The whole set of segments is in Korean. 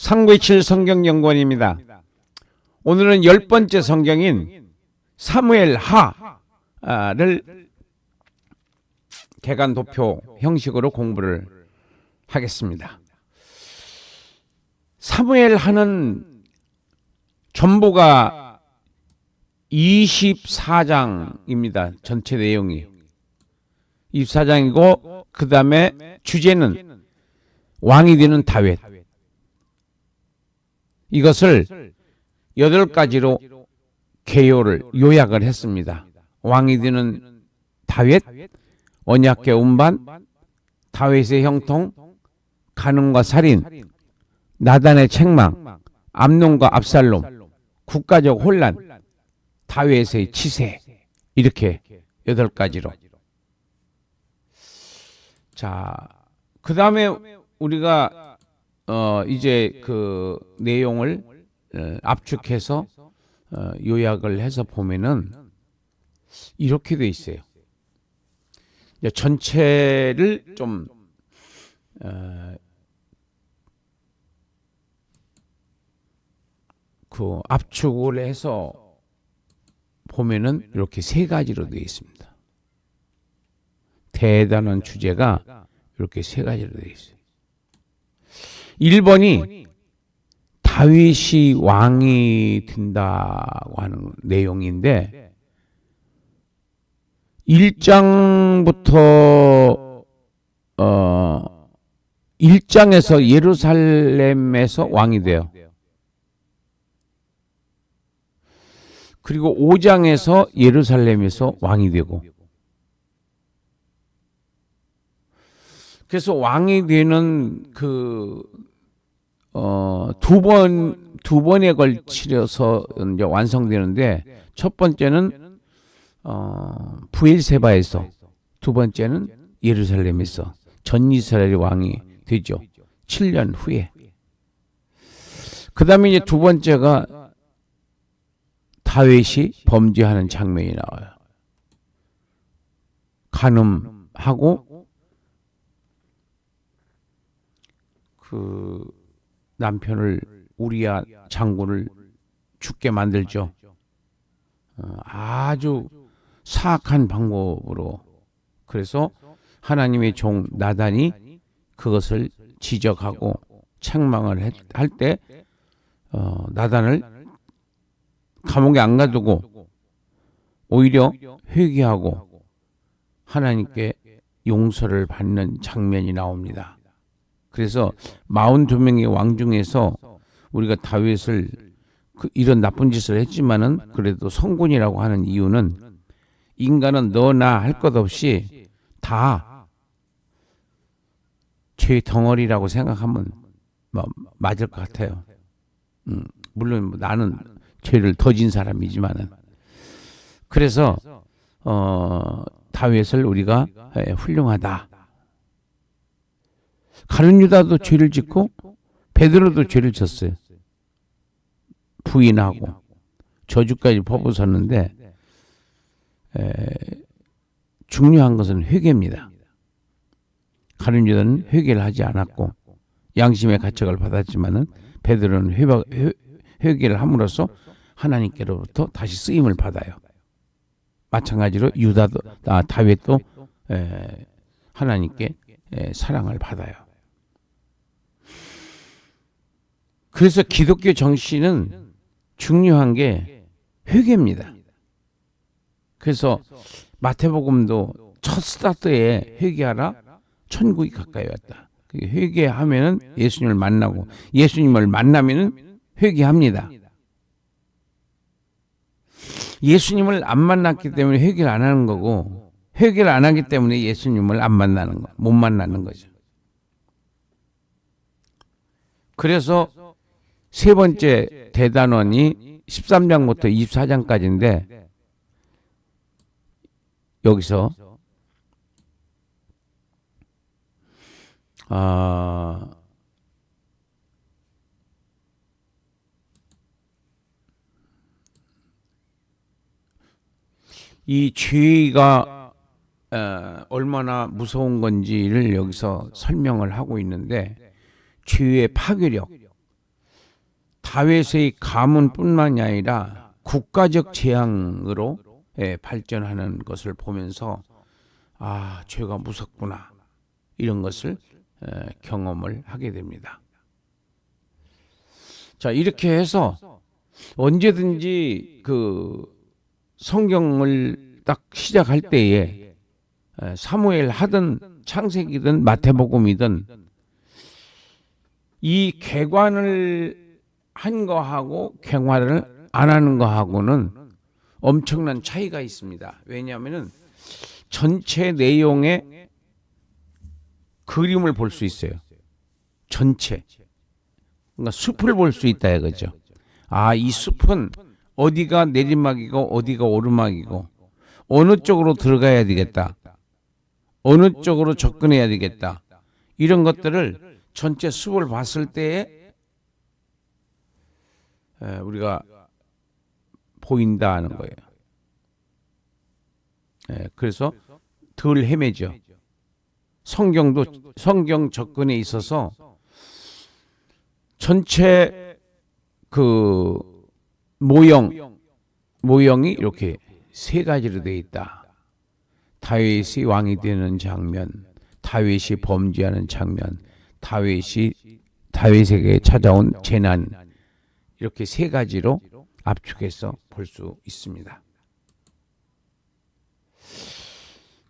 상구의칠 성경연구원입니다. 오늘은 10번째 성경인 사무엘 하를 개간 도표 형식으로 공부를 하겠습니다. 사무엘 하는 전부가 24장입니다. 전체 내용이 24장이고 그 다음에 주제는 왕이 되는 다윗. 이것을 8가지로 개요를 요약을 했습니다. 왕이 되는 다윗, 언약궤 운반, 다윗의 형통, 간음과 살인, 나단의 책망, 암논과 압살롬, 국가적 혼란, 다윗의 치세, 이렇게 8가지로. 자, 그 다음에 우리가 이제 그 내용을 압축해서 요약을 해서 보면은 이렇게 돼 있어요. 전체를 좀 그 압축을 해서 보면은 이렇게 3가지로 되어 있습니다. 대단한 주제가 이렇게 3가지로 되어 있어요. 1번이 다윗이 왕이 된다고 하는 내용인데 1장부터 1장에서 예루살렘에서 왕이 돼요. 그리고 5장에서 예루살렘에서 왕이 되고, 그래서 왕이 되는 그 두 번에 걸치려서 이제 완성되는데, 첫 번째는 브엘세바에서, 두 번째는 예루살렘에서 전 이스라엘 왕이 되죠. 7년 후에. 그 다음에 이제 두 번째가 다윗이 범죄하는 장면이 나와요. 간음하고 그 남편을 우리야 장군을 죽게 만들죠. 아주 사악한 방법으로. 그래서 하나님의 종 나단이 그것을 지적하고 책망을 할 때 나단을 감옥에 안 가두고 오히려 회개하고 하나님께 용서를 받는 장면이 나옵니다. 그래서 42명의 왕 중에서 우리가 다윗을 이런 나쁜 짓을 했지만은 그래도 성군이라고 하는 이유는, 인간은 너나 할 것 없이 다 죄 덩어리라고 생각하면 맞을 것 같아요. 물론 나는 죄를 더 진 사람이지만은. 그래서 다윗을 우리가 훌륭하다. 가룟 유다도 죄를 짓고 베드로도 죄를 졌어요. 부인하고 저주까지 퍼부었는데 중요한 것은 회개입니다. 가룟 유다는 회개를 하지 않았고 양심의 가책을 받았지만은 베드로는 회개를 함으로써 하나님께로부터 다시 쓰임을 받아요. 마찬가지로 다윗도 하나님께 사랑을 받아요. 그래서 기독교 정신은 중요한 게 회개입니다. 그래서 마태복음도 첫 스타트에 회개하라, 천국이 가까이 왔다. 회개하면은 예수님을 만나고, 예수님을 만나면은 회개합니다. 예수님을 안 만났기 때문에 회개를 안 하는 거고, 회개를 안 하기 때문에 예수님을 안 만나는 거, 못 만나는 거죠. 그래서 세 번째 대단원이 13장부터 24장까지인데, 여기서 이 죄가 얼마나 무서운 건지를 여기서 설명을 하고 있는데, 죄의 파괴력, 다윗의 가문뿐만이 아니라 국가적 재앙으로 발전하는 것을 보면서 아, 죄가 무섭구나 이런 것을 경험을 하게 됩니다. 자, 이렇게 해서 언제든지 그 성경을 딱 시작할 때에 사무엘 하든 창세기든 마태복음이든 이 개관을 한 거하고 개관을 안 하는 거하고는 엄청난 차이가 있습니다. 왜냐하면은 전체 내용의 그림을 볼 수 있어요. 전체. 그러니까 숲을 볼 수 있다 이거죠. 아, 이 숲은 어디가 내리막이고 어디가 오르막이고 어느 쪽으로 들어가야 되겠다. 어느 쪽으로 접근해야 되겠다. 이런 것들을 전체 숲을 봤을 때에 우리가 보인다 하는 거예요. 그래서 덜 헤매죠. 성경 접근에 있어서 전체 그 모형이 이렇게 세 가지로 되어 있다. 다윗이 왕이 되는 장면, 다윗이 범죄하는 장면, 다윗에게 찾아온 재난, 이렇게 세 가지로 압축해서 볼 수 있습니다.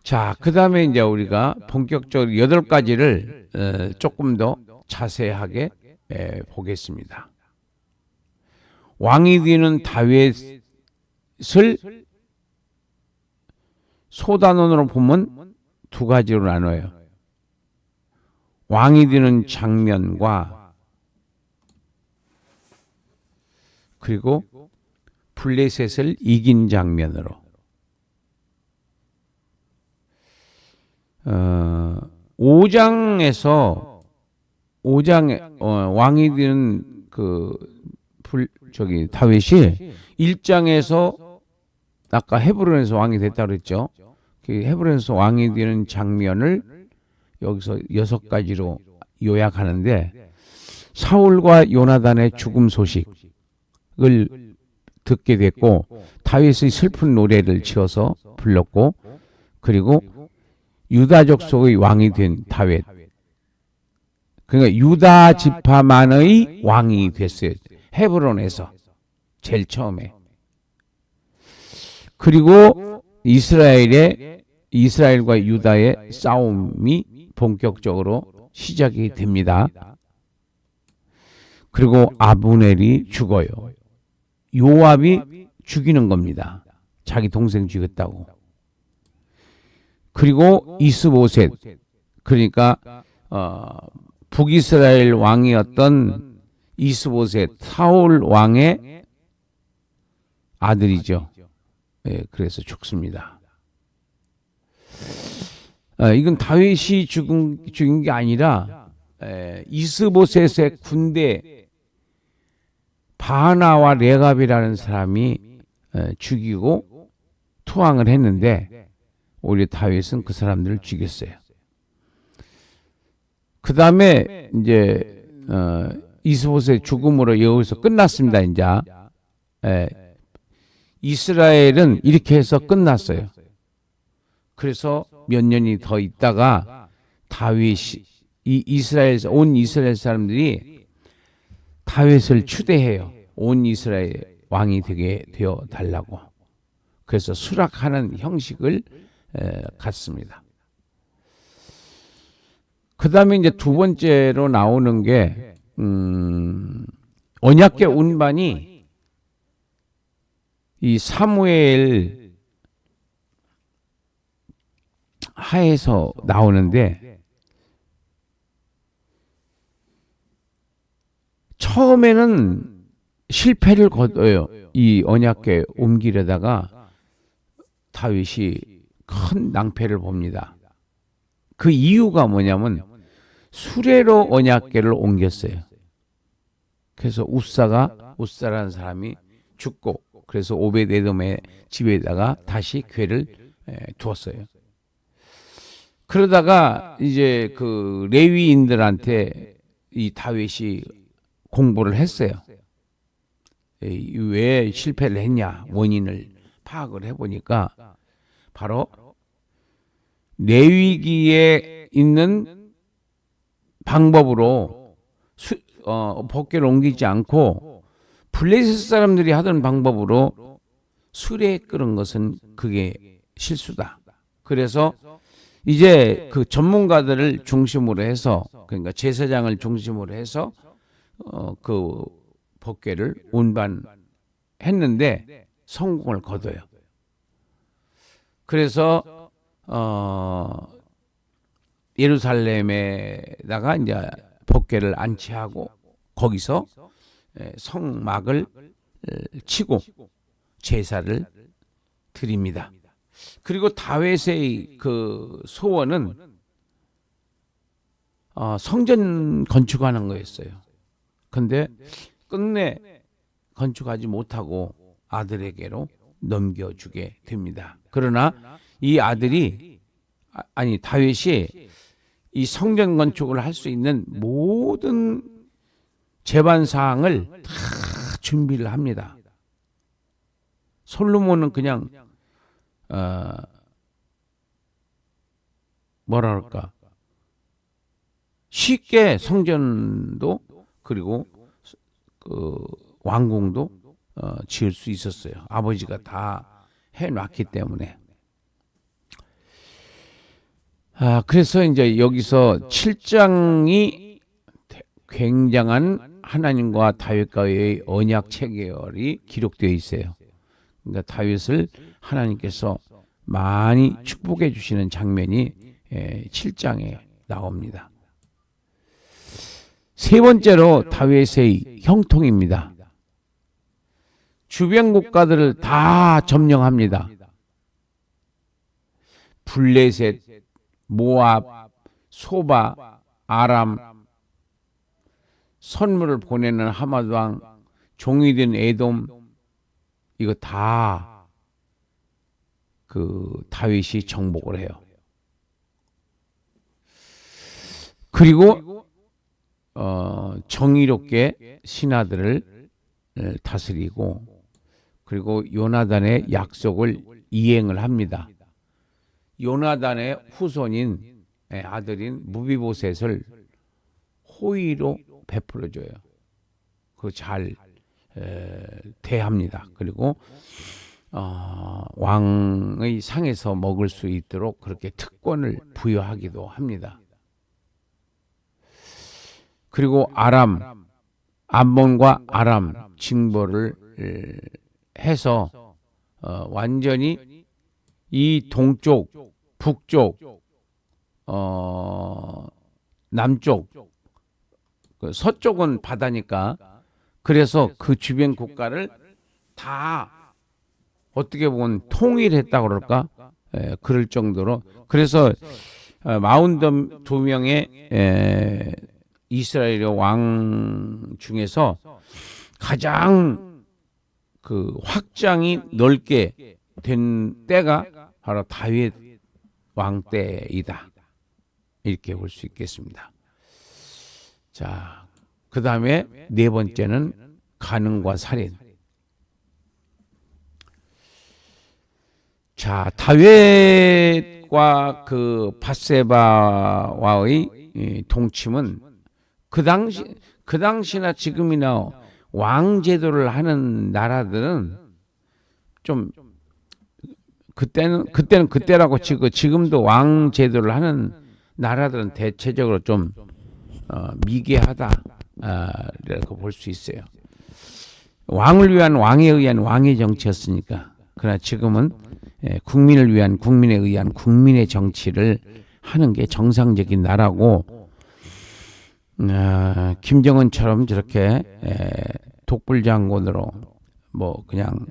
자, 그 다음에 이제 우리가 본격적으로 8가지를 조금 더 자세하게 보겠습니다. 왕이 되는 다윗을 소단원으로 보면 두 가지로 나눠요. 왕이 되는 장면과 그리고 블레셋을 이긴 장면으로. 5장에 왕이 되는 다윗이 1장에서 아까 헤브론에서 왕이 됐다고 그랬죠. 그 헤브론에서 왕이 되는 장면을 여기서 6가지로 요약하는데 사울과 요나단의 죽음 소식을 듣게 됐고 다윗의 슬픈 노래를 지어서 불렀고 그리고 유다 족속의 왕이 된 다윗. 그러니까 유다 지파만의 왕이 됐어요. 헤브론에서 제일 처음에. 그리고 이스라엘과 유다의 싸움이 본격적으로 시작이 됩니다. 그리고 아브넬이 죽어요. 요압이 죽이는 겁니다. 자기 동생 죽였다고. 그리고 이스보셋, 그러니까 북이스라엘 왕이었던 이스보셋, 사울 왕의 아들이죠. 그래서 죽습니다. 이건 다윗이 죽인 게 아니라 이스보셋의 군대 바하나와 레갑이라는 사람이 죽이고 투항을 했는데 오히려 다윗은 그 사람들을 죽였어요. 그 다음에 이제 이스보셋의 죽음으로 여기서 끝났습니다. 이제 이스라엘은 이렇게 해서 끝났어요. 그래서 몇 년이 더 있다가 다윗이 온 이스라엘 사람들이 다윗을 추대해요. 온 이스라엘 왕이 되게 되어 달라고. 그래서 수락하는 형식을 갖습니다. 그 다음에 이제 두 번째로 나오는 게 언약궤 운반이 이 사무엘 하에서 나오는데 처음에는 실패를 거둬요. 이 언약궤 옮기려다가 다윗이 큰 낭패를 봅니다. 그 이유가 뭐냐면 수레로 언약궤를 옮겼어요. 그래서 우사라는 사람이 죽고 그래서 오벳에돔의 집에다가 다시 궤를 두었어요. 그러다가 이제 그 레위인들한테 이 다윗이 공보를 했어요. 왜 실패를 했냐 원인을 파악을 해보니까 바로 내위기에 있는 방법으로 법궤를 옮기지 않고 블레셋 사람들이 하던 방법으로 수레에 끓은 것은 그게 실수다. 그래서 이제 그 전문가들을 중심으로 해서, 그러니까 제사장을 중심으로 해서 그 법궤를 운반했는데 성공을 거둬요. 그래서 예루살렘에다가 이제 법궤를 안치하고 거기서 성막을 치고 제사를 드립니다. 그리고 다윗의 그 소원은 성전 건축하는 거였어요. 근데 끝내 건축하지 못하고 아들에게로 넘겨주게 됩니다. 그러나 이 아들이 다윗이 이 성전 건축을 할 수 있는 모든 제반 사항을 다 준비를 합니다. 솔로몬은 그냥 뭐라 그럴까, 쉽게 성전도 그리고 그 왕궁도 지을 수 있었어요. 아버지가 다 해놨기 때문에. 그래서 이제 여기서 7장이 굉장한 하나님과 다윗과의 언약 체결이 기록되어 있어요. 그러니까 다윗을 하나님께서 많이 축복해 주시는 장면이 7장에 나옵니다. 세 번째로 다윗의 형통입니다. 주변 국가들을 다 점령합니다. 블레셋, 모압, 소바, 아람, 선물을 보내는 하맛 왕, 종이 된 에돔, 이거 다 그 다윗이 정복을 해요. 그리고 정의롭게 신하들을 다스리고, 그리고 요나단의 약속을 이행을 합니다. 요나단의 후손인 아들인 무비보셋을 호의로 베풀어줘요. 그 잘 대합니다. 그리고 왕의 상에서 먹을 수 있도록 그렇게 특권을 부여하기도 합니다. 그리고 암몬과 아람 징벌을 해서 완전히 이 동쪽, 북쪽, 남쪽, 서쪽은 바다니까, 그래서 그 주변 국가를 다 어떻게 보면 통일했다고 그럴까? 그럴 정도로. 그래서 42명의 이스라엘 왕 중에서 가장 그 확장이 넓게 된 때가 바로 다윗 왕 때이다, 이렇게 볼 수 있겠습니다. 자, 그 다음에 네 번째는 간음과 살인. 자, 다윗과 그 밧세바와의 동침은 그 당시나 지금이나 왕 제도를 하는 나라들은 좀, 그때는 그때라고 치고, 지금도 왕 제도를 하는 나라들은 대체적으로 좀 미개하다라고 볼 수 있어요. 왕을 위한 왕에 의한 왕의 정치였으니까. 그러나 지금은 국민을 위한 국민에 의한 국민의 정치를 하는 게 정상적인 나라고, 김정은처럼 저렇게 독불장군으로 뭐 그냥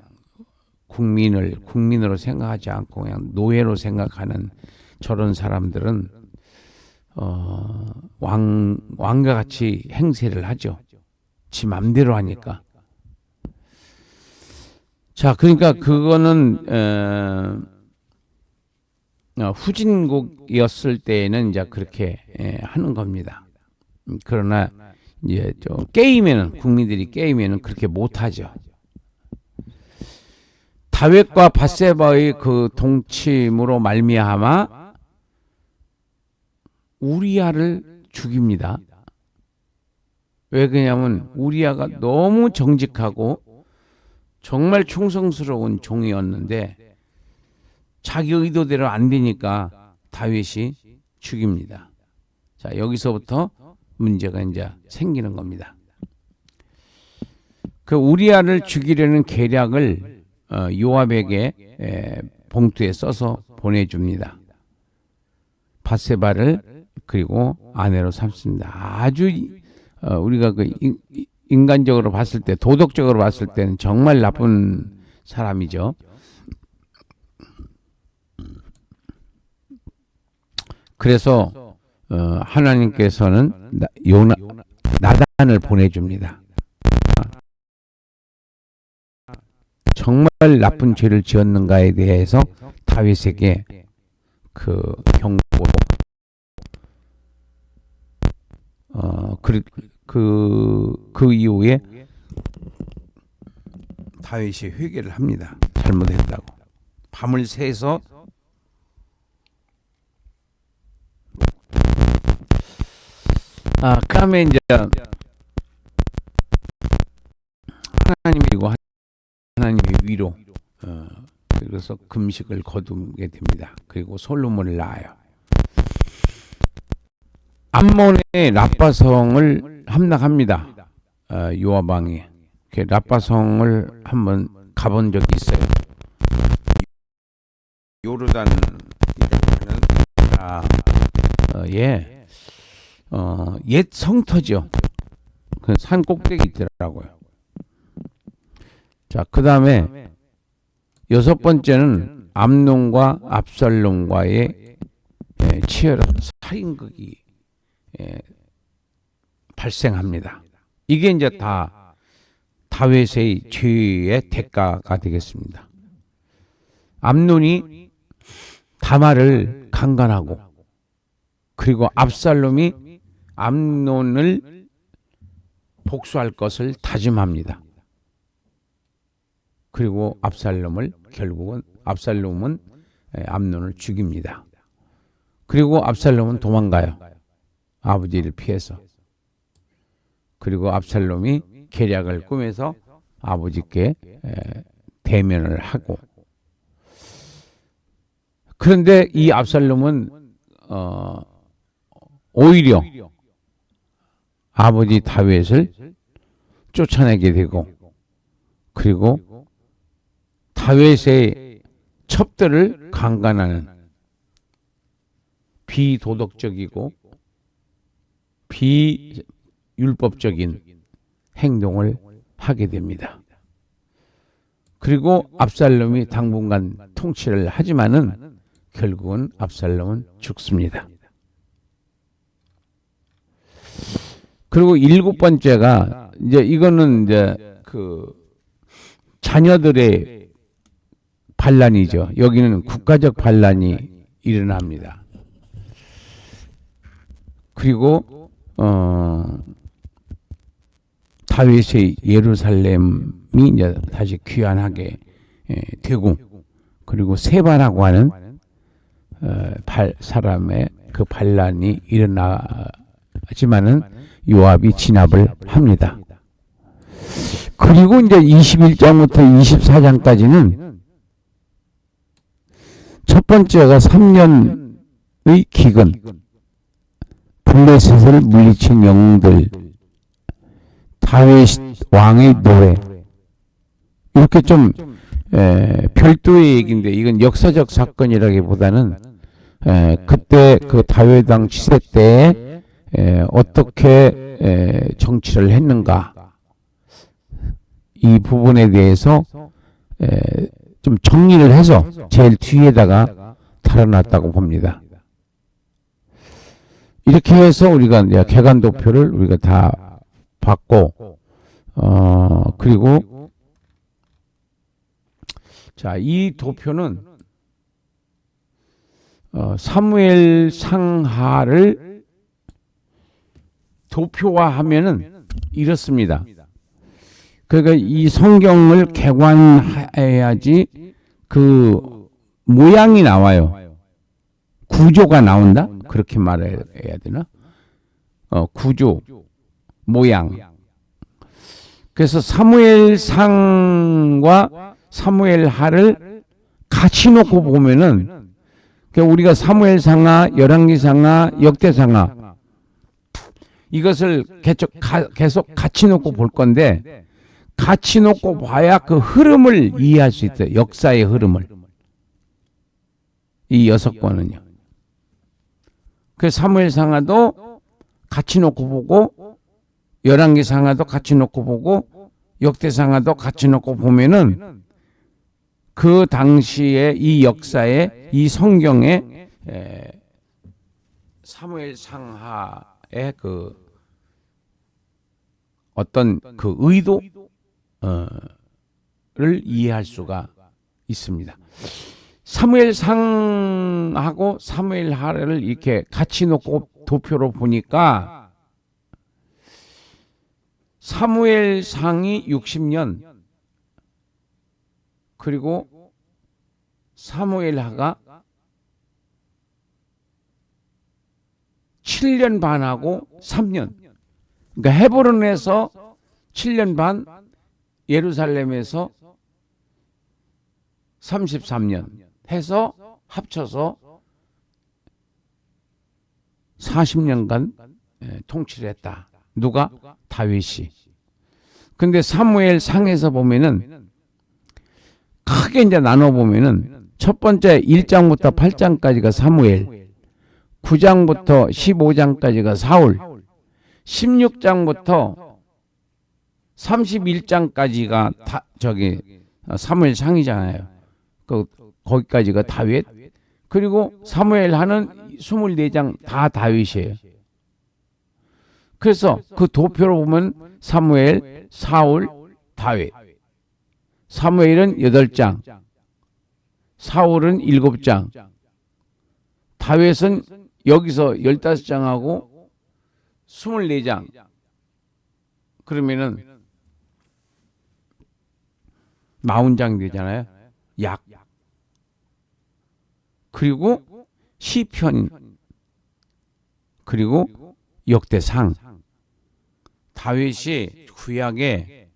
국민으로 생각하지 않고 그냥 노예로 생각하는 저런 사람들은 왕과 같이 행세를 하죠. 지 맘대로 하니까. 자, 그러니까 그거는 후진국이었을 때에는 이제 그렇게 하는 겁니다. 그러나 이제 게임에는, 국민들이 게임에는 그렇게 못하죠. 다윗과 밧세바의 그 동침으로 말미암아 우리아를 죽입니다. 왜 그러냐면 우리아가 너무 정직하고 정말 충성스러운 종이었는데 자기 의도대로 안 되니까 다윗이 죽입니다. 자, 여기서부터 문제가 이제 생기는 겁니다. 그 우리아를 죽이려는 계략을 요압에게 봉투에 써서 보내줍니다. 밧세바를 그리고 아내로 삼습니다. 아주 우리가 그 인간적으로 봤을 때, 도덕적으로 봤을 때는 정말 나쁜 사람이죠. 그래서 하나님께서는 나단을 보내줍니다. 정말 나쁜 죄를 지었는가에 대해서 다윗에게 그 경고, 그 이후에 다윗이 회개를 합니다. 잘못했다고. 밤을 새서 그다음에 이제 하나님이고 하나님의 위로 그래서 금식을 거두게 됩니다. 그리고 솔로몬을 낳아요. 암몬의 라빠성을 함락합니다. 요압 왕이 라빠성을 한번 가본 적이 있어요. 요르단이라는 옛 성터죠. 그 산 꼭대기 있더라고요. 자, 그 다음에 여섯 번째는 암논과 압살롬과의 치열한 살인극이 발생합니다. 이게 이제 다 다윗의 죄의 대가가 되겠습니다. 암논이 다말을 강간하고 그리고 압살롬이 암논을 복수할 것을 다짐합니다. 그리고 결국은 압살롬은 암논을 죽입니다. 그리고 압살롬은 도망가요. 아버지를 피해서. 그리고 압살롬이 계략을 꾸며서 아버지께 대면을 하고. 그런데 이 압살롬은 오히려 아버지 다윗을 쫓아내게 되고, 그리고 다윗의 첩들을 강간하는 비도덕적이고 비율법적인 행동을 하게 됩니다. 그리고 압살롬이 당분간 통치를 하지만은 결국은 압살롬은 죽습니다. 그리고 일곱 번째가 이제 이거는 이제 그 자녀들의 반란이죠. 여기는 국가적 반란이 일어납니다. 그리고 다윗의 예루살렘이 이제 다시 귀환하게 되고, 그리고 세바라고 하는 사람의 그 반란이 일어나지만은 요압이 진압을 합니다. 그리고 이제 21장부터 24장까지는 첫 번째가 3년의 기근, 블레셋을 물리친 영웅들, 다윗 왕의 노래, 이렇게 좀 별도의 얘기인데 이건 역사적 사건이라기보다는 그때 그 다윗 왕 시대 때 어떻게 정치를 했는가, 이 부분에 대해서 좀 정리를 해서 제일 뒤에다가 달아놨다고 봅니다. 이렇게 해서 우리가 이제 개간도표를 우리가 다 봤고, 그리고 자, 이 도표는 사무엘 상하를 도표화하면은 이렇습니다. 그러니까 이 성경을 개관해야지 그 모양이 나와요. 구조가 나온다? 그렇게 말해야 되나? 구조, 모양. 그래서 사무엘상과 사무엘하를 같이 놓고 보면은 우리가 사무엘상하, 열왕기상하, 역대상하 이것을 계속 같이 놓고 볼 건데 같이 놓고 봐야 그 흐름을 이해할 수 있어요. 역사의 흐름을. 이 6권은요. 그래서 사무엘상하도 같이 놓고 보고 열왕기상하도 같이 놓고 보고 역대상하도 같이 놓고 보면은 그 당시에 이 역사에 이 성경에 사무엘상하의 그 어떤 그 의도를 이해할 수가 있습니다. 사무엘상하고 사무엘하를 이렇게 같이 놓고 도표로 보니까 사무엘상이 60년 그리고 사무엘하가 7년 반하고 3년. 그러니까 헤브론에서 7년 반, 예루살렘에서 33년 해서 합쳐서 40년간 통치를 했다. 누가? 다윗이. 근데 사무엘 상에서 보면은 크게 이제 나눠 보면은 첫 번째 1장부터 8장까지가 사무엘, 9장부터 15장까지가 사울, 16장부터 31장까지가 사무엘 상이잖아요. 거기까지가 다윗. 그리고 사무엘 하는 24장 다 다윗이에요. 그래서 그 도표로 보면 사무엘, 사울, 다윗. 사무엘은 8장, 사울은 7장, 다윗은 여기서 15장하고 24장. 그러면은 40장 되잖아요. 약. 그리고 시편, 그리고 역대상. 다윗이 구약에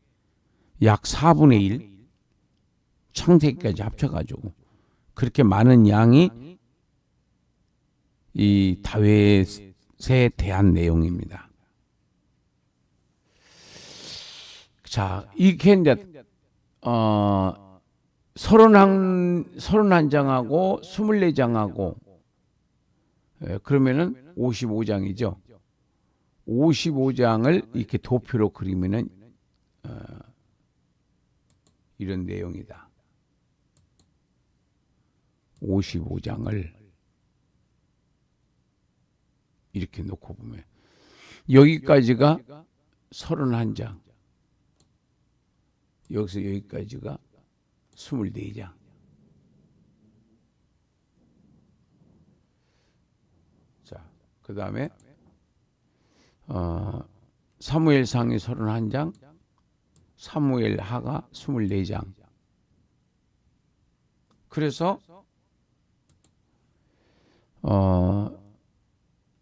약 4분의 1 창세기까지 합쳐가지고 그렇게 많은 양이 이 다윗에 대한 내용입니다. 자, 이게 이제 31장하고 24장하고 그러면은 55장이죠. 55장을 이렇게 도표로 그리면은 이런 내용이다. 55장을 이렇게 놓고 보면 여기까지가 31장, 여기서 여기까지가 24장. 자, 그 다음에 사무엘상이 31장, 사무엘하가 24장. 그래서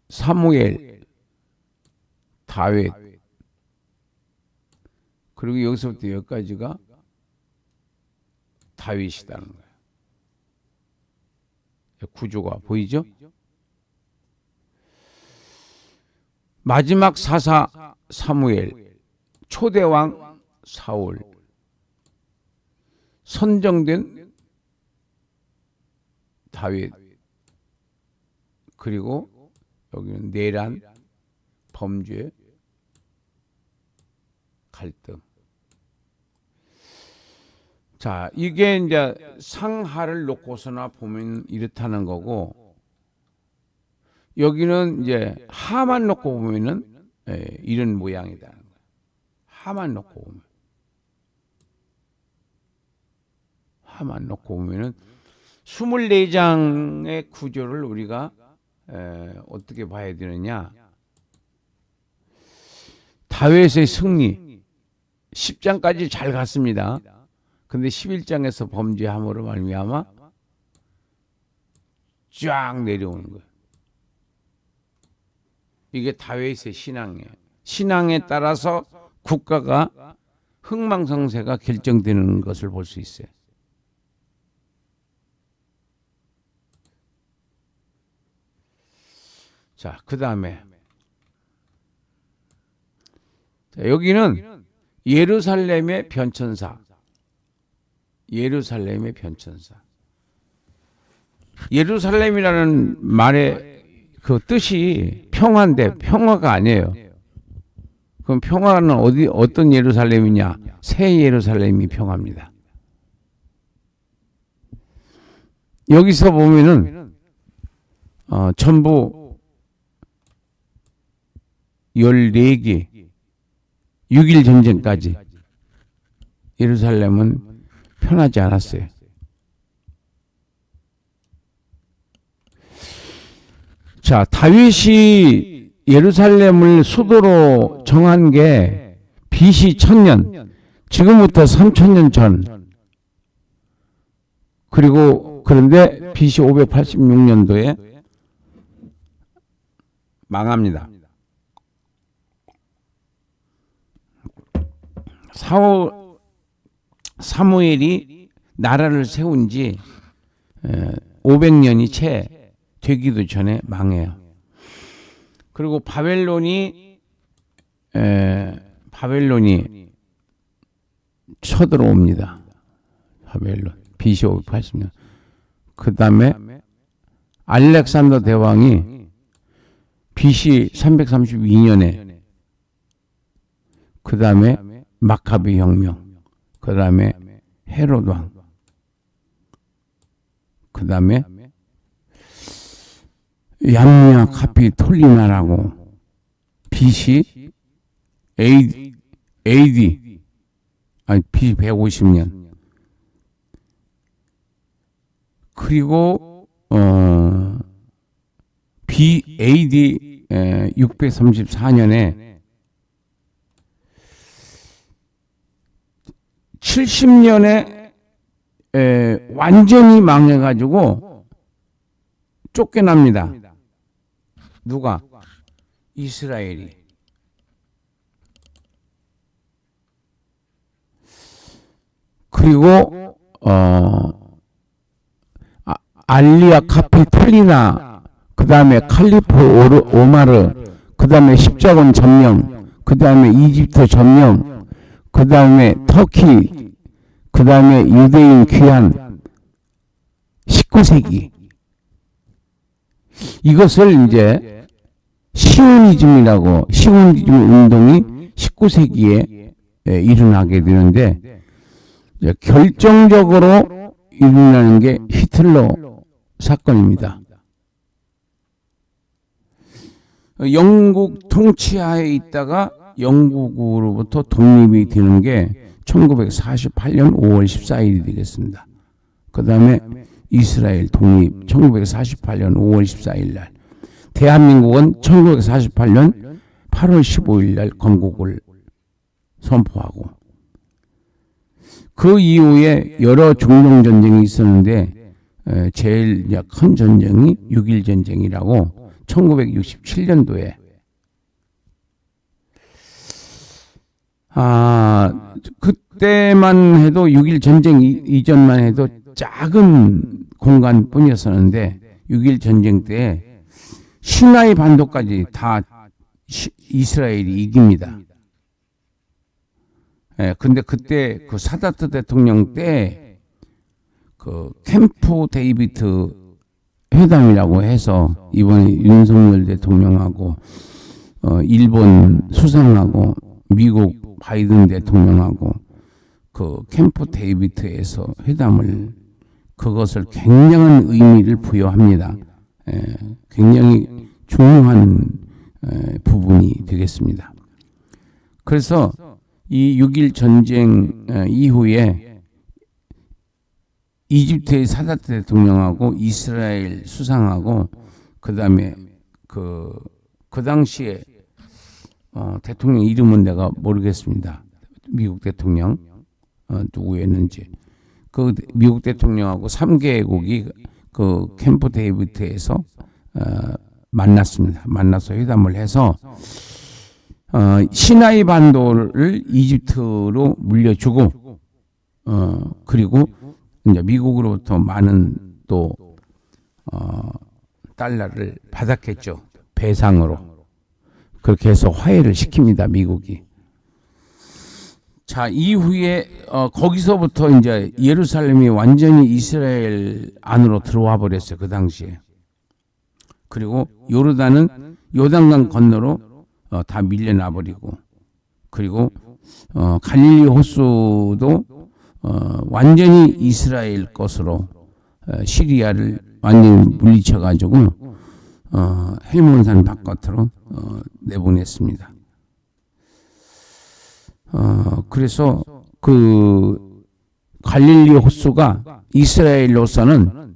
사무엘, 다윗, 그리고 여기서부터 여기까지가 다윗이라는 거예요. 구조가 보이죠? 마지막 사사 사무엘, 초대왕 사울, 선정된 다윗, 그리고 여기는 내란, 범죄, 갈등. 자, 이게 이제 상하를 놓고서나 보면 이렇다는 거고, 여기는 이제 하만 놓고 보면은 이런 모양이다. 하만 놓고 보면. 하만 놓고 보면은 24장의 구조를 우리가 어떻게 봐야 되느냐? 다윗의 승리, 10장까지 잘 갔습니다. 근데 11장에서 범죄함으로 말미암아 쫙 내려오는 거예요. 이게 다윗의 신앙이에요. 신앙에 따라서 국가가 흥망성쇠가 결정되는 것을 볼 수 있어요. 자, 그 다음에 여기는 예루살렘의 변천사. 예루살렘의 변천사. 예루살렘이라는 말의 그 뜻이 평화인데 평화가 아니에요. 그럼 평화는 어떤 예루살렘이냐? 새 예루살렘이 평화입니다. 여기서 보면은 전부 14개 6.1 전쟁까지 예루살렘은 편하지 않았어요. 자, 다윗이 예루살렘을 수도로 정한 게 BC 1000년, 지금부터 3000년 전. 그런데 BC 586년도에 망합니다. 사무엘이 나라를 세운 지 500년이 채 되기도 전에 망해요. 그리고 바벨론이 쳐들어옵니다. 바벨론 BC 580년. 그 다음에 알렉산더 대왕이 BC 332년에 그 다음에 마카비 혁명, 그 다음에 헤롯 왕, 그 다음에 얌미아 카피톨리나라고 BC AD BC 150년. 그리고 AD 634년에 70년에 완전히 망해가지고 쫓겨납니다. 누가? 이스라엘이. 그리고 알리아 카피톨리나, 그 다음에 칼리프 오마르, 그 다음에 십자군 점령, 그 다음에 이집트 점령, 그 다음에 터키, 그 다음에 유대인 귀환. 19세기. 이것을 이제 시오니즘이라고, 시오니즘 운동이 19세기에 일어나게 되는데, 결정적으로 일어나는 게 히틀러 사건입니다. 영국 통치하에 있다가 영국으로부터 독립이 되는 게 1948년 5월 14일이 되겠습니다. 그 다음에 이스라엘 독립 1948년 5월 14일 날. 대한민국은 1948년 8월 15일 날 건국을 선포하고, 그 이후에 여러 중동 전쟁이 있었는데 제일 큰 전쟁이 6.1 전쟁이라고 1967년도에 그때만 해도 6.1 전쟁 이전만 해도 작은 공간뿐이었었는데 6.1 전쟁 때 시나이 반도까지 다 이스라엘이 이깁니다. 근데 그때 그 사다트 대통령 때 그 캠프 데이비드 회담이라고 해서 이번에 윤석열 대통령하고 일본 수상하고 미국 바이든 대통령하고 그 캠프 데이비드에서 회담을, 그것을 굉장한 의미를 부여합니다. 굉장히 중요한 부분이 되겠습니다. 그래서 이 6.1 전쟁 이후에 이집트의 사다트 대통령하고 이스라엘 수상하고 그 다음에 그 당시에 대통령 이름은 내가 모르겠습니다. 미국 대통령 누구였는지 그 미국 대통령하고 3개국이 그 캠프 데이비드에서 만났습니다. 만나서 회담을 해서 시나이 반도를 이집트로 물려주고 그리고 이제 미국으로부터 많은 또 달러를 받았겠죠. 배상으로. 그렇게 해서 화해를 시킵니다. 미국이. 자, 이후에 거기서부터 이제 예루살렘이 완전히 이스라엘 안으로 들어와 버렸어요. 그 당시에. 그리고 요르단은 요단강 건너로 다 밀려나 버리고, 그리고 갈릴리 호수도 완전히 이스라엘 것으로 시리아를 완전히 물리쳐 가지고 헬몬산 바깥으로 내보냈습니다. 그래서 그 갈릴리 호수가 이스라엘로서는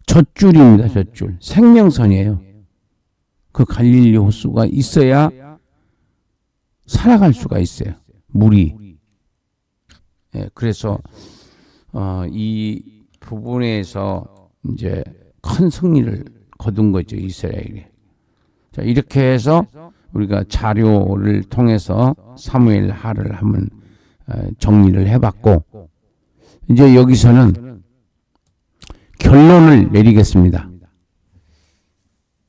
젖줄입니다. 젖줄. 생명선이에요. 그 갈릴리 호수가 있어야 살아갈 수가 있어요. 물이. 그래서 이 부분에서 이제 큰 승리를 거둔 거죠. 이스라엘이. 자, 이렇게 해서 우리가 자료를 통해서 사무엘 하를 한번 정리를 해봤고, 이제 여기서는 결론을 내리겠습니다.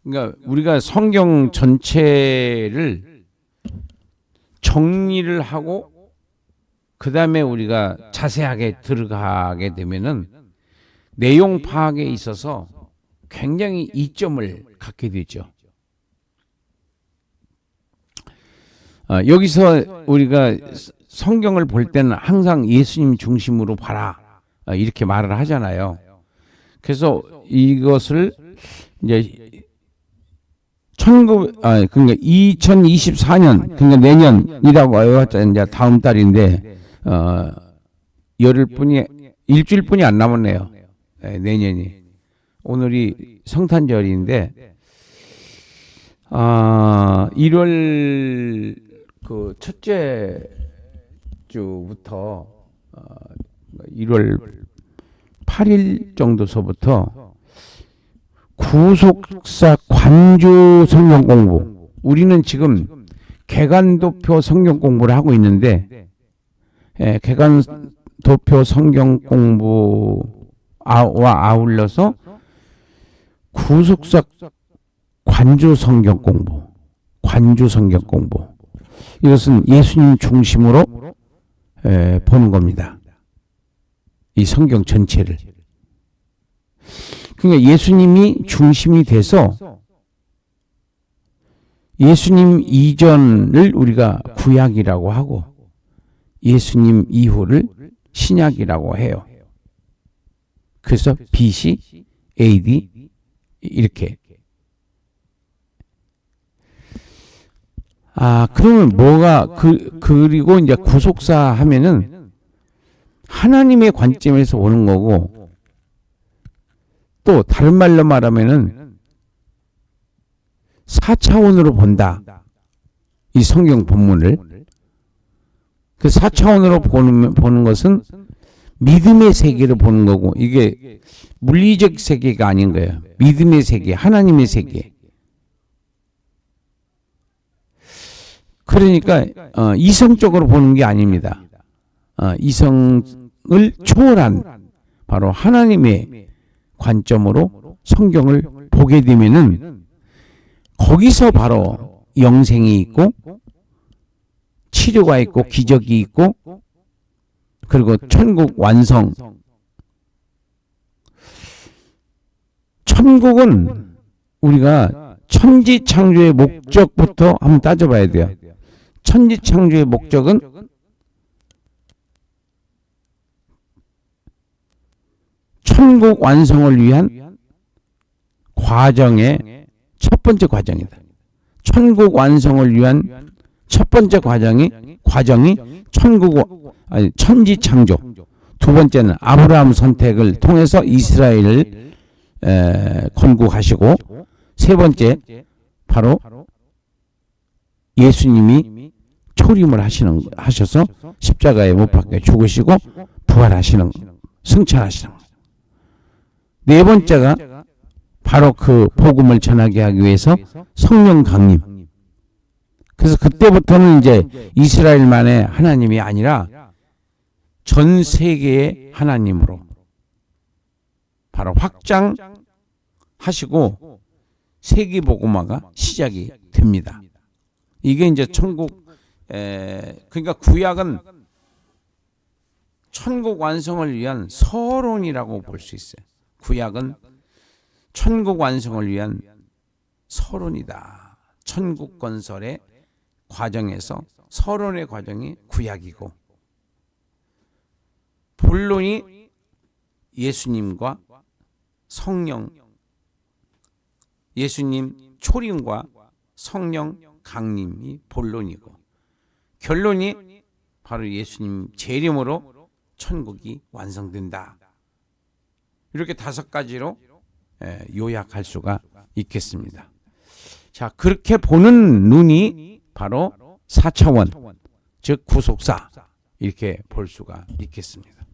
그러니까 우리가 성경 전체를 정리를 하고 그 다음에 우리가 자세하게 들어가게 되면은 내용 파악에 있어서 굉장히 이점을 갖게 되죠. 여기서 우리가 성경을 볼 때는 항상 예수님 중심으로 봐라 이렇게 말을 하잖아요. 그래서 이것을 이제 그러니까 2024년, 그러니까 내년이라고 해왔자 이제 다음 달인데 일주일뿐이 안 남았네요. 내년이. 오늘이 성탄절인데 1월 그 첫째 주부터 1월 8일 정도서부터 구속사 관주 성경 공부. 우리는 지금 개간도표 성경 공부를 하고 있는데, 개간도표 성경 공부와 아울러서 구속사 관주 성경 공부, 관주 성경 공부. 이것은 예수님 중심으로 보는 겁니다. 이 성경 전체를. 그러니까 예수님이 중심이 돼서 예수님 이전을 우리가 구약이라고 하고 예수님 이후를 신약이라고 해요. 그래서 BC, AD 이렇게. 그러면 그리고 이제 구속사 하면은 하나님의 관점에서 오는 거고, 또 다른 말로 말하면은 4차원으로 본다. 이 성경 본문을. 그 4차원으로 보는 것은 믿음의 세계로 보는 거고, 이게 물리적 세계가 아닌 거예요. 믿음의 세계, 하나님의 세계. 그러니까 이성적으로 보는 게 아닙니다. 이성을 초월한 바로 하나님의 관점으로 성경을 보게 되면은 거기서 바로 영생이 있고 치료가 있고 기적이 있고, 그리고 천국 완성. 천국은 우리가 천지창조의 목적부터 한번 따져봐야 돼요. 천지창조의 목적은 천국 완성을 위한 과정의 첫 번째 과정이다. 천국 완성을 위한 첫 번째 과정이 천지창조. 두 번째는 아브라함 선택을 통해서 이스라엘을 건국하시고, 세 번째 바로 예수님이 초림을 하셔서 십자가에 못 박혀 죽으시고 부활하시는, 승천하시는 거예요. 네 번째가 바로 그 복음을 전하게 하기 위해서 성령 강림. 그래서 그때부터는 이제 이스라엘만의 하나님이 아니라 전 세계의 하나님으로 바로 확장하시고 세계 복음화가 시작이 됩니다. 이게 이제 천국, 그러니까 구약은 천국 완성을 위한 서론이라고 볼 수 있어요. 구약은 천국 완성을 위한 서론이다. 천국 건설의 과정에서 서론의 과정이 구약이고, 본론이 예수님과 성령, 예수님 초림과 성령 강림이 본론이고, 결론이 바로 예수님 재림으로 천국이 완성된다. 이렇게 5가지로 요약할 수가 있겠습니다. 자, 그렇게 보는 눈이 바로 4차원, 즉 구속사, 이렇게 볼 수가 있겠습니다.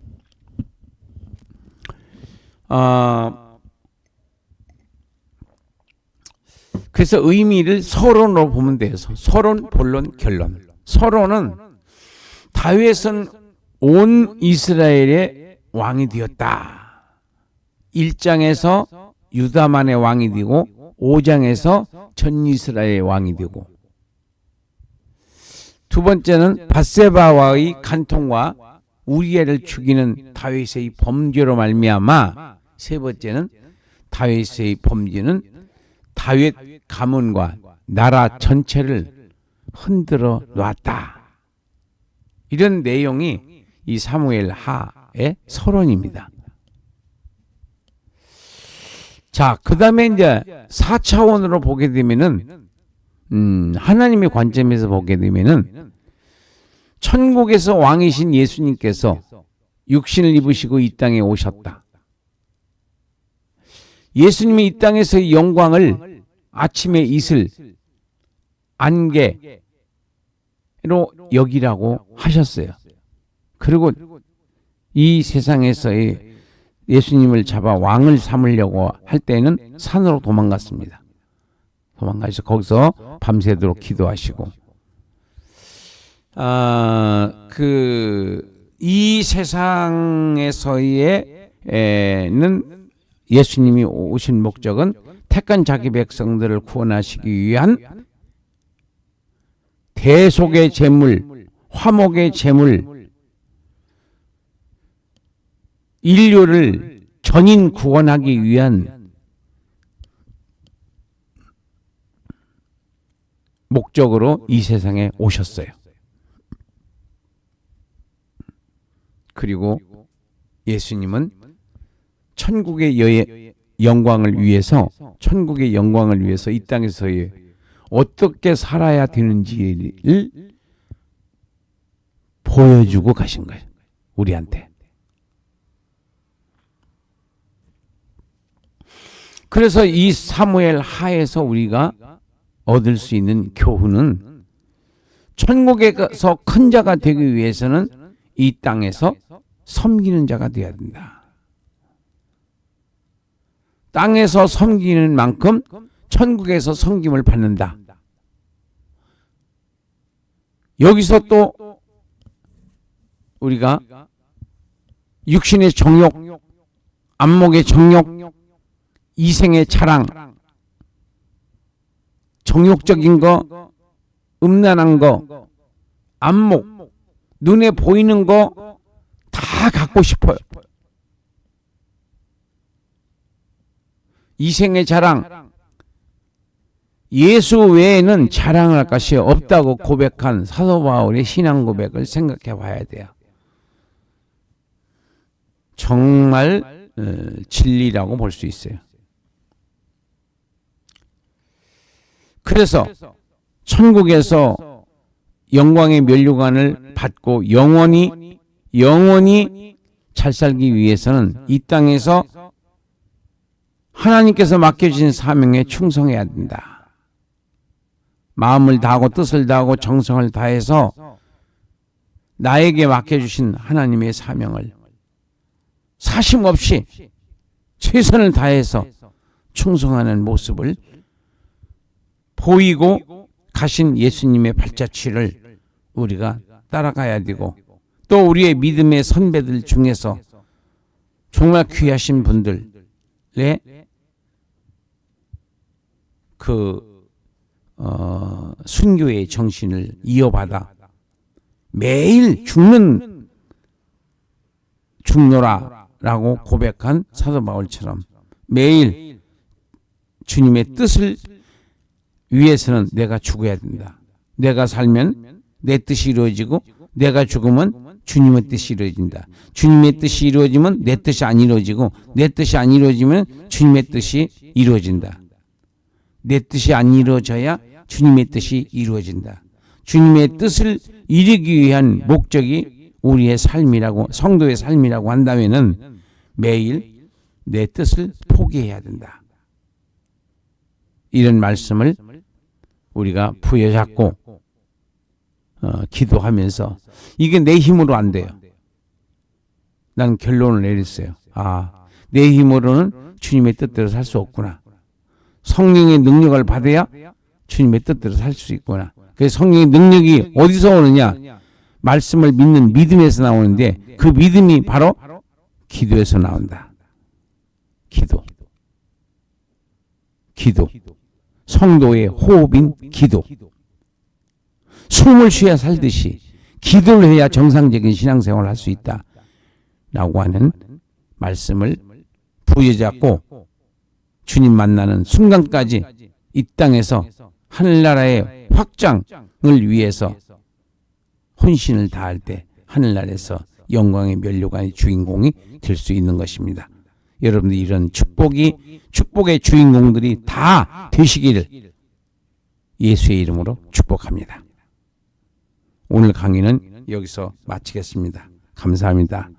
그래서 의미를 서론으로 보면 돼요. 서론, 본론, 결론. 서론은 다윗은 온 이스라엘의 왕이 되었다. 1장에서 유다만의 왕이 되고 5장에서 전 이스라엘의 왕이 되고, 두 번째는 밧세바와의 간통과 우리엘을 죽이는 다윗의 범죄로 말미암아, 세 번째는 다윗의 범죄는 다윗 가문과 나라 전체를 흔들어 놨다. 이런 내용이 이 사무엘 하의 서론입니다. 자, 그 다음에 이제 4차원으로 보게 되면은, 하나님의 관점에서 보게 되면은, 천국에서 왕이신 예수님께서 육신을 입으시고 이 땅에 오셨다. 예수님이 이 땅에서의 영광을 아침의 이슬, 안개로 여기라고 하셨어요. 그리고 이 세상에서의 예수님을 잡아 왕을 삼으려고 할 때는 산으로 도망갔습니다. 도망가서 거기서 밤새도록 기도하시고, 이 세상에서의는 예수님이 오신 목적은 택한 자기 백성들을 구원하시기 위한 대속의 제물, 화목의 제물, 인류를 전인 구원하기 위한 목적으로 이 세상에 오셨어요. 그리고 예수님은 천국의 영광을 위해서 이 땅에서의 어떻게 살아야 되는지를 보여주고 가신 거예요. 우리한테. 그래서 이 사무엘 하에서 우리가 얻을 수 있는 교훈은, 천국에서 큰 자가 되기 위해서는 이 땅에서 섬기는 자가 되어야 된다. 땅에서 섬기는 만큼 천국에서 섬김을 받는다. 여기서 또 우리가 육신의 정욕, 안목의 정욕, 이생의 자랑, 정욕적인 거, 음란한 거, 안목, 눈에 보이는 거 다 갖고 싶어요. 이생의 자랑, 예수 외에는 자랑할 것이 없다고 고백한 사도 바울의 신앙 고백을 생각해 봐야 돼요. 정말 진리라고 볼 수 있어요. 그래서 천국에서 영광의 면류관을 받고 영원히 잘 살기 위해서는 이 땅에서 하나님께서 맡겨주신 사명에 충성해야 된다. 마음을 다하고 뜻을 다하고 정성을 다해서 나에게 맡겨주신 하나님의 사명을 사심 없이 최선을 다해서 충성하는 모습을 보이고 가신 예수님의 발자취를 우리가 따라가야 되고, 또 우리의 믿음의 선배들 중에서 정말 귀하신 분들의 순교의 정신을 이어받아 매일 죽노라라고 고백한 사도 바울처럼 매일 주님의 뜻을 위해서는 내가 죽어야 된다. 내가 살면 내 뜻이 이루어지고 내가 죽으면 주님의 뜻이 이루어진다. 주님의 뜻이 이루어지면 내 뜻이 안 이루어지고 내 뜻이 안 이루어지면 주님의 뜻이 이루어진다. 내 뜻이 안 이루어져야 주님의 뜻이 이루어진다. 주님의 뜻을 이루기 위한 목적이 우리의 삶이라고, 성도의 삶이라고 한다면은 매일 내 뜻을 포기해야 된다. 이런 말씀을 우리가 부여잡고 기도하면서, 이게 내 힘으로 안 돼요. 난 결론을 내렸어요. 내 힘으로는 주님의 뜻대로 살 수 없구나. 성령의 능력을 받아야 주님의 뜻대로 살 수 있구나. 그래서 성령의 능력이 어디서 오느냐? 말씀을 믿는 믿음에서 나오는데, 그 믿음이 바로 기도에서 나온다. 기도. 성도의 호흡인 기도. 숨을 쉬어야 살듯이 기도를 해야 정상적인 신앙생활을 할 수 있다 라고 하는 말씀을 부여잡고 주님 만나는 순간까지 이 땅에서 하늘나라의 확장을 위해서 혼신을 다할 때 하늘나라에서 영광의 면류관의 주인공이 될 수 있는 것입니다. 여러분들 이런 축복의 주인공들이 다 되시기를 예수의 이름으로 축복합니다. 오늘 강의는 여기서 마치겠습니다. 감사합니다.